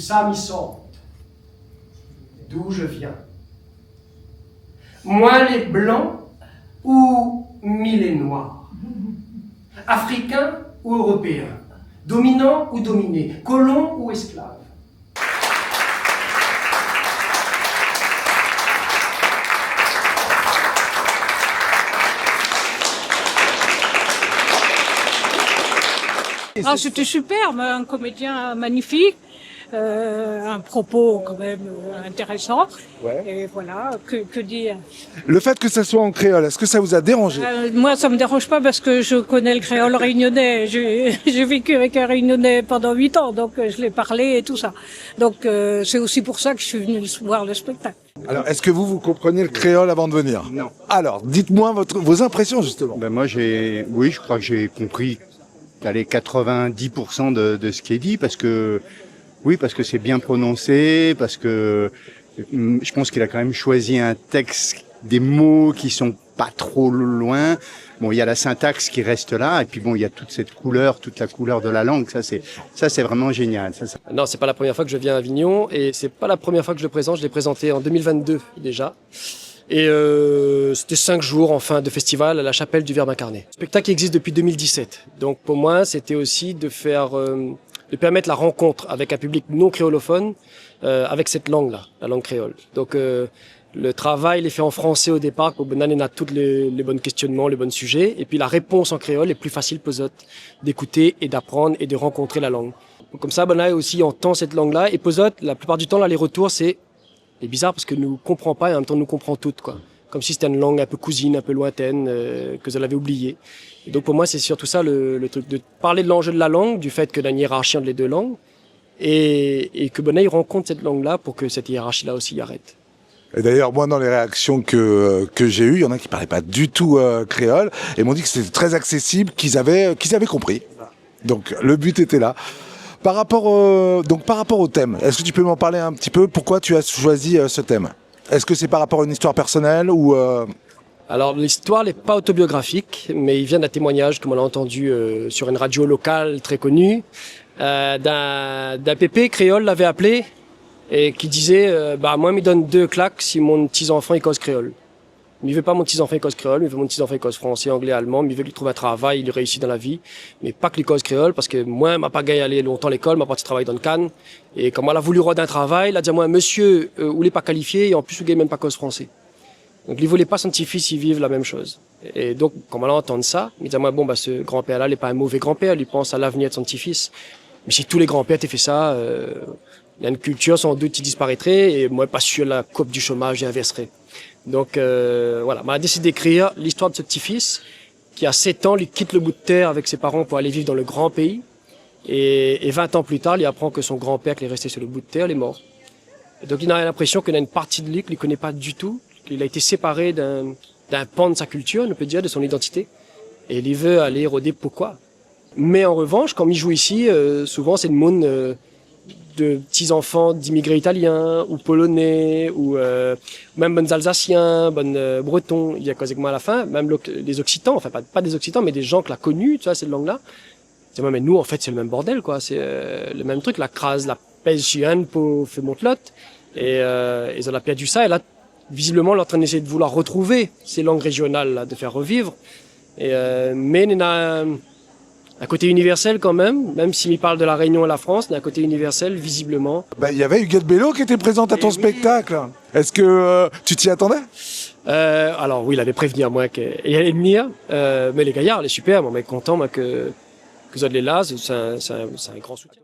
ça m'y sort, d'où je viens. Moi les blancs ou les noirs, africains ou européens, dominants ou dominés, colons ou esclaves. Ah, c'était superbe, un comédien magnifique, un propos quand même intéressant. Ouais. Et voilà, que dire. Le fait que ça soit en créole, est-ce que ça vous a dérangé? Moi, ça me dérange pas parce que je connais le créole réunionnais. J'ai vécu avec un réunionnais pendant 8 ans, donc je l'ai parlé et tout ça. Donc c'est aussi pour ça que je suis venue voir le spectacle. Alors, est-ce que vous comprenez le créole avant de venir? Non. Alors, dites-moi vos impressions, justement. Ben moi, je crois que j'ai compris, allez, 90% de ce qui est dit, parce que c'est bien prononcé, parce que je pense qu'il a quand même choisi un texte, des mots qui sont pas trop loin. Bon, il y a la syntaxe qui reste là, et puis bon, il y a toute cette couleur, toute la couleur de la langue. Ça, c'est vraiment génial. Ça. Non, c'est pas la première fois que je viens à Avignon, et c'est pas la première fois que je le présente. Je l'ai présenté en 2022 déjà. Et c'était 5 jours enfin de festival à la chapelle du Verbe incarné. Le spectacle existe depuis 2017. Donc pour moi, c'était aussi de permettre la rencontre avec un public non créolophone avec cette langue-là, la langue créole. Donc le travail est fait en français au départ, pour Benan a toutes les bons questionnements, les bons sujets, et puis la réponse en créole est plus facile pour eux autres d'écouter et d'apprendre et de rencontrer la langue. Donc, comme ça, Benan aussi entend cette langue-là, et pour eux autres, la plupart du temps, là, les retours, c'est bizarre parce que nous comprend pas et en même temps nous comprend toutes, quoi. Comme si c'était une langue un peu cousine, un peu lointaine, que vous l'avez oubliée. Et donc pour moi, c'est surtout ça le truc, de parler de l'enjeu de la langue, du fait que y a une hiérarchie entre les deux langues, et que Benet rencontre cette langue-là pour que cette hiérarchie-là aussi arrête. Et d'ailleurs, moi, dans les réactions que j'ai eues, il y en a qui parlaient pas du tout créole, et m'ont dit que c'était très accessible, qu'ils avaient compris. Donc le but était là. Par rapport au thème, est-ce que tu peux m'en parler un petit peu? Pourquoi tu as choisi ce thème? Est-ce que c'est par rapport à une histoire personnelle ou Alors l'histoire n'est pas autobiographique, mais il vient d'un témoignage, comme on l'a entendu sur une radio locale très connue, d'un pépé créole l'avait appelé et qui disait moi, il me donne 2 claques si mon petit-enfant il cause créole. Mais il veut pas mon petit-enfant cause créole, il veut mon petit-enfant cause français, anglais, allemand, mais il veut qu'il trouve un travail, il réussit dans la vie, mais pas que il cause créole, parce que moi, m'a pas gagné aller longtemps à l'école, m'a pas de travail dans le Cannes, et comme elle a voulu rendre un travail, il a dit à moi, monsieur, vous l'êtes pas qualifié, et en plus, vous gagnez même pas cause français. Donc, il voulait pas son petit-fils, ils vivent la même chose. Et donc, comme elle entend ça, il dit à moi, ce grand-père-là, il est pas un mauvais grand-père, il pense à l'avenir de son petit-fils. Mais si tous les grands-pères t'aient fait ça, il y a une culture, sans doute, qui disparaîtrait, et moi, pas sûr, la coupe du chômage, et inverserait. Donc voilà, on a décidé d'écrire l'histoire de ce petit-fils qui à 7 ans, il quitte le bout de terre avec ses parents pour aller vivre dans le grand pays. Et 20 ans plus tard, il apprend que son grand-père qui est resté sur le bout de terre, il est mort. Et donc il a l'impression qu'il y a une partie de lui qu'il ne connaît pas du tout, qu'il a été séparé d'un pan de sa culture, on peut dire, de son identité. Et il veut aller rôder pourquoi. Mais en revanche, quand il joue ici, souvent c'est le monde de petits-enfants d'immigrés italiens ou polonais ou même bonnes alsaciens, bonnes bretons, il y a quasiment à la fin, même des occitans, enfin pas des occitans mais des gens qu'il a connus, tu vois, cette langue-là. C'est mais nous en fait c'est le même bordel quoi, c'est le même truc, la crase, la pèse chienne pour faire montelotte et ils ont perdu ça et là visiblement on est en train d'essayer de vouloir retrouver ces langues régionales là, de faire revivre et mais il y a un côté universel quand même s'il parle de la Réunion et la France, il y a un côté universel, visiblement. il y avait Huguette Bello qui était présente à ton spectacle. Est-ce que tu t'y attendais? Alors oui, il avait prévenu à moi qu'il allait venir, mais les gaillards, elle est super, moi, mais content moi, que vous êtes là, c'est un grand soutien.